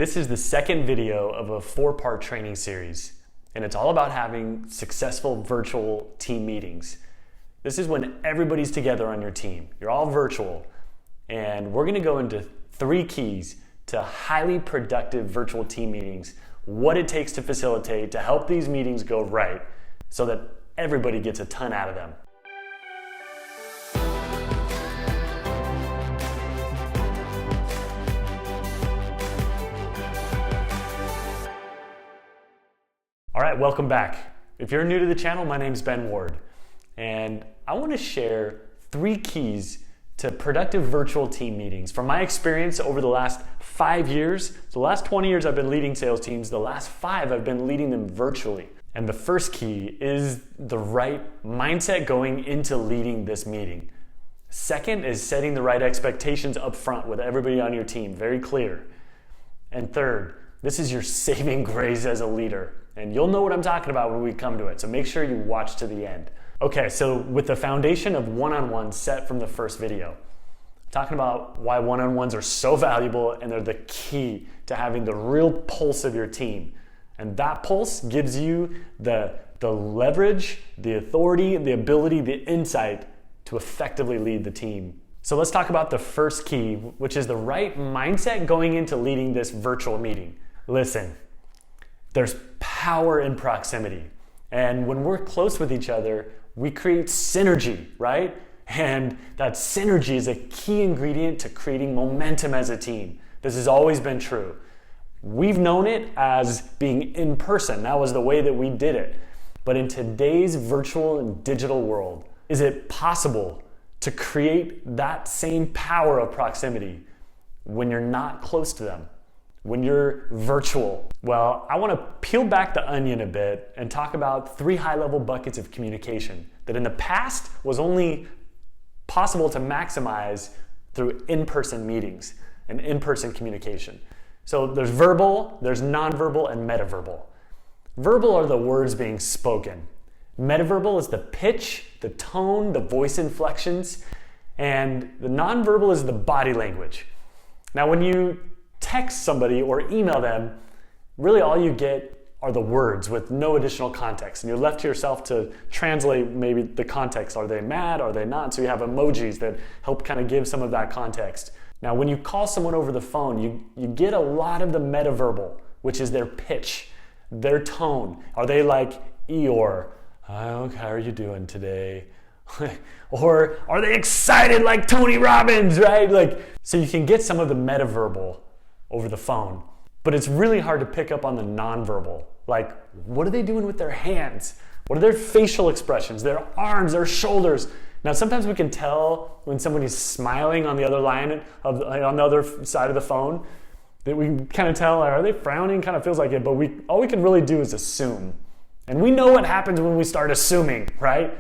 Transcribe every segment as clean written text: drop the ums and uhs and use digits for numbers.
This is the second video of a 4-part training series, and it's all about having successful virtual team meetings. This is when everybody's together on your team. You're all virtual, and we're gonna go into 3 keys to highly productive virtual team meetings, what it takes to facilitate, to help these meetings go right, so that everybody gets a ton out of them. All right, welcome back. If you're new to the channel, my name's Ben Ward, and I want to share 3 keys to productive virtual team meetings. From my experience over the last 5 years, the last 20 years I've been leading sales teams, the last 5 I've been leading them virtually. And the first key is the right mindset going into leading this meeting. Second is setting the right expectations up front with everybody on your team, very clear. And third, this is your saving grace as a leader. And you'll know what I'm talking about when we come to it, so make sure you watch to the end. Okay, so with the foundation of one-on-one set from the first video, talking about why one-on-ones are so valuable and they're the key to having the real pulse of your team. And that pulse gives you the leverage, the authority, the ability, the insight to effectively lead the team. So let's talk about the first key, which is the right mindset going into leading this virtual meeting. Listen, there's power in proximity. And when we're close with each other, we create synergy, right? And that synergy is a key ingredient to creating momentum as a team. This has always been true. We've known it as being in person. That was the way that we did it. But in today's virtual and digital world, is it possible to create that same power of proximity when you're not close to them? When you're virtual? Well, I want to peel back the onion a bit and talk about 3 high-level buckets of communication that in the past was only possible to maximize through in-person meetings and in-person communication. So there's verbal, there's nonverbal, and metaverbal. Verbal are the words being spoken. Metaverbal is the pitch, the tone, the voice inflections, and the nonverbal is the body language. Now, when you text somebody or email them, really all you get are the words with no additional context. And you're left to yourself to translate maybe the context. Are they mad? Are they not? So you have emojis that help kind of give some of that context. Now, when you call someone over the phone, you get a lot of the metaverbal, which is their pitch, their tone. Are they like Eeyore? Oh, how are you doing today? Or are they excited like Tony Robbins, right? So you can get some of the metaverbal over the phone, but it's really hard to pick up on the nonverbal. Like, what are they doing with their hands? What are their facial expressions, their arms, their shoulders? Now, sometimes we can tell when somebody's smiling on the other line, on the other side of the phone, that we kind of tell, are they frowning? Kind of feels like it, but all we can really do is assume. And we know what happens when we start assuming, right?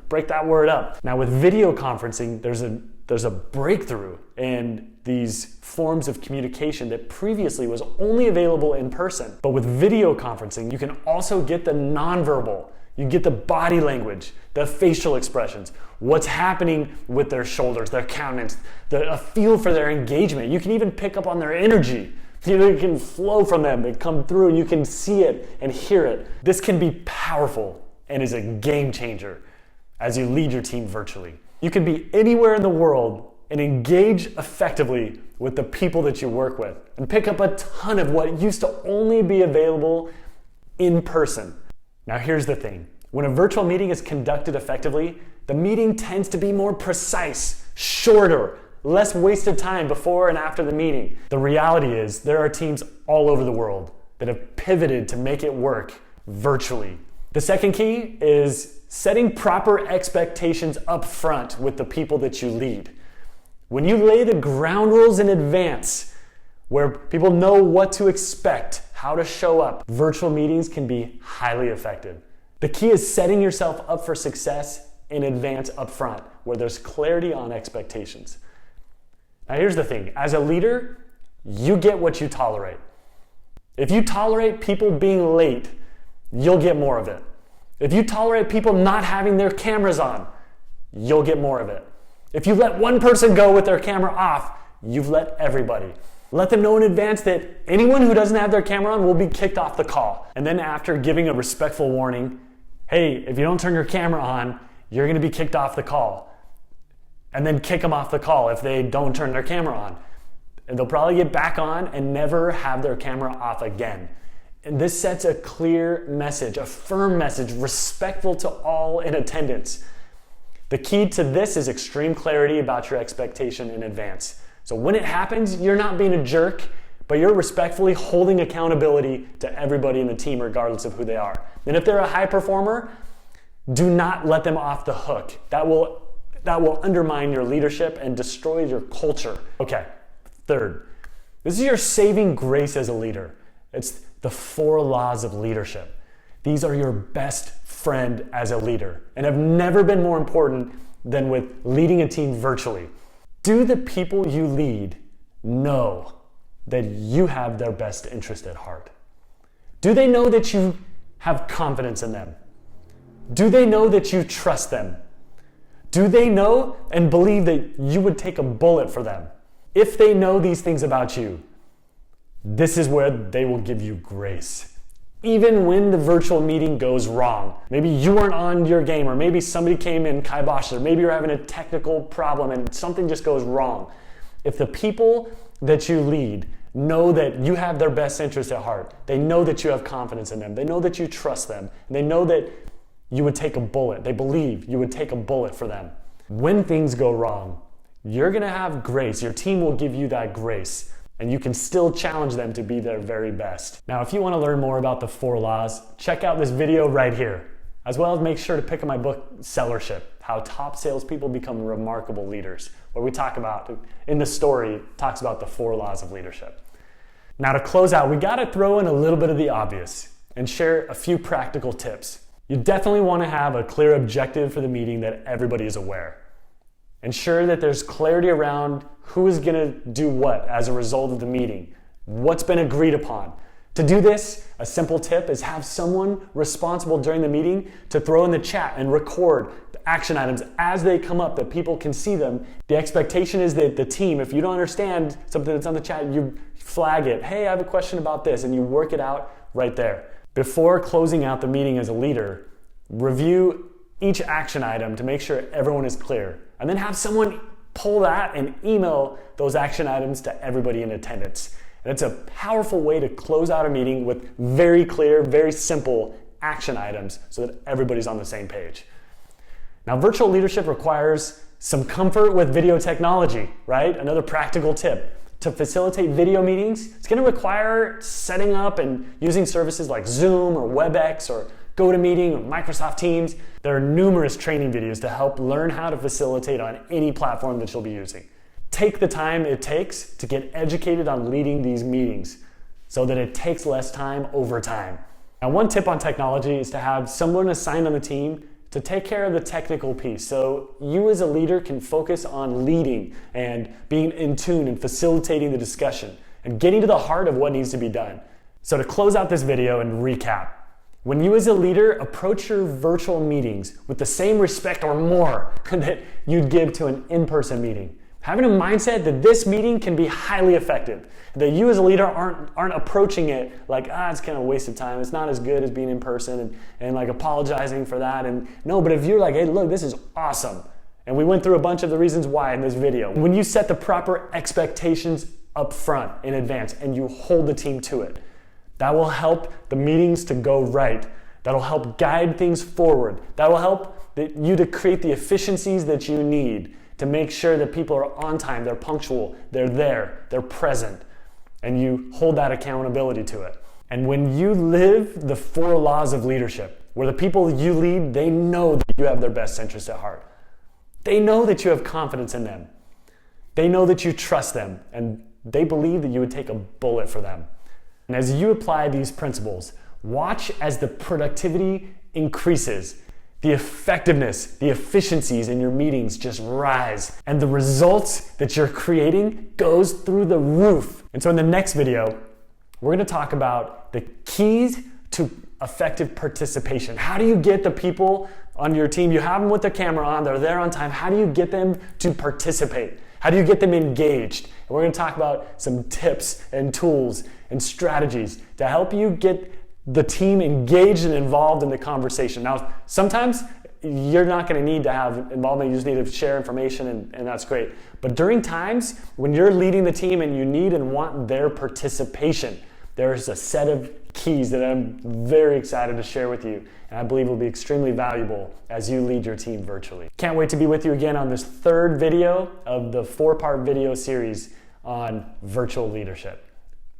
Break that word up. Now, with video conferencing, there's a breakthrough in these forms of communication that previously was only available in person. But with video conferencing, you can also get the nonverbal. You get the body language, the facial expressions, what's happening with their shoulders, their countenance, a feel for their engagement. You can even pick up on their energy. You can flow from them and come through, and you can see it and hear it. This can be powerful and is a game changer as you lead your team virtually. You can be anywhere in the world and engage effectively with the people that you work with and pick up a ton of what used to only be available in person. Now, here's the thing. When a virtual meeting is conducted effectively, the meeting tends to be more precise, shorter, less wasted time before and after the meeting. The reality is there are teams all over the world that have pivoted to make it work virtually. The second key is setting proper expectations up front with the people that you lead. When you lay the ground rules in advance, where people know what to expect, how to show up, virtual meetings can be highly effective. The key is setting yourself up for success in advance up front, where there's clarity on expectations. Now, here's the thing. As a leader, you get what you tolerate. If you tolerate people being late, you'll get more of it. If you tolerate people not having their cameras on, you'll get more of it. If you let one person go with their camera off, you've let everybody. Let them know in advance that anyone who doesn't have their camera on will be kicked off the call. And then after giving a respectful warning, hey, if you don't turn your camera on, you're going to be kicked off the call. And then kick them off the call if they don't turn their camera on. And they'll probably get back on and never have their camera off again. And this sets a clear message, a firm message, respectful to all in attendance. The key to this is extreme clarity about your expectation in advance. So when it happens, you're not being a jerk, but you're respectfully holding accountability to everybody in the team regardless of who they are. And if they're a high performer, do not let them off the hook. That will undermine your leadership and destroy your culture. Okay, third, this is your saving grace as a leader. It's the 4 laws of leadership. These are your best friend as a leader and have never been more important than with leading a team virtually. Do the people you lead know that you have their best interest at heart? Do they know that you have confidence in them? Do they know that you trust them? Do they know and believe that you would take a bullet for them? If they know these things about you, this is where they will give you grace. Even when the virtual meeting goes wrong, maybe you weren't on your game, or maybe somebody came in kibosh, or maybe you're having a technical problem and something just goes wrong. If the people that you lead know that you have their best interest at heart, they know that you have confidence in them, they know that you trust them, and they know that you would take a bullet, they believe you would take a bullet for them. When things go wrong, you're gonna have grace. Your team will give you that grace. And you can still challenge them to be their very best. Now, if you want to learn more about the 4 laws, check out this video right here, as well as make sure to pick up my book, Sellership, How Top Salespeople Become Remarkable Leaders, where we talk about, in the story, it talks about the 4 laws of leadership. Now, to close out, we gotta throw in a little bit of the obvious and share a few practical tips. You definitely want to have a clear objective for the meeting that everybody is aware. Ensure that there's clarity around who is going to do what as a result of the meeting, what's been agreed upon. To do this, a simple tip is have someone responsible during the meeting to throw in the chat and record the action items as they come up, that people can see them. The expectation is that the team, if you don't understand something that's on the chat, you flag it. Hey, I have a question about this, and you work it out right there. Before closing out the meeting as a leader, review each action item to make sure everyone is clear. And then have someone pull that and email those action items to everybody in attendance. And it's a powerful way to close out a meeting with very clear, very simple action items so that everybody's on the same page. Now, virtual leadership requires some comfort with video technology, right? Another practical tip. To facilitate video meetings, it's going to require setting up and using services like Zoom or WebEx or GoToMeeting or Microsoft Teams. There are numerous training videos to help learn how to facilitate on any platform that you'll be using. Take the time it takes to get educated on leading these meetings so that it takes less time over time. Now, one tip on technology is to have someone assigned on the team to take care of the technical piece, so you as a leader can focus on leading and being in tune and facilitating the discussion and getting to the heart of what needs to be done. So to close out this video and recap, when you as a leader approach your virtual meetings with the same respect or more that you'd give to an in-person meeting, having a mindset that this meeting can be highly effective, that you as a leader aren't approaching it like, it's kind of a waste of time, it's not as good as being in person, and like apologizing for that. And no, but if you're like, hey, look, this is awesome, and we went through a bunch of the reasons why in this video. When you set the proper expectations up front in advance and you hold the team to it, that will help the meetings to go right. That'll help guide things forward. That will help you to create the efficiencies that you need to make sure that people are on time, they're punctual, they're there, they're present, and you hold that accountability to it. And when you live the 4 laws of leadership, where the people you lead, they know that you have their best interests at heart. They know that you have confidence in them. They know that you trust them, and they believe that you would take a bullet for them. And as you apply these principles, watch as the productivity increases, the effectiveness, the efficiencies in your meetings just rise, and the results that you're creating goes through the roof. And so in the next video, we're going to talk about the keys to effective participation. How do you get the people on your team? You have them with their camera on, they're there on time. How do you get them to participate? How do you get them engaged? And we're going to talk about some tips and tools and strategies to help you get the team engaged and involved in the conversation. Now, sometimes you're not going to need to have involvement. You just need to share information, and that's great. But during times when you're leading the team and you need and want their participation, there's a set of keys that I'm very excited to share with you, and I believe will be extremely valuable as you lead your team virtually. Can't wait to be with you again on this third video of the 4-part video series on virtual leadership.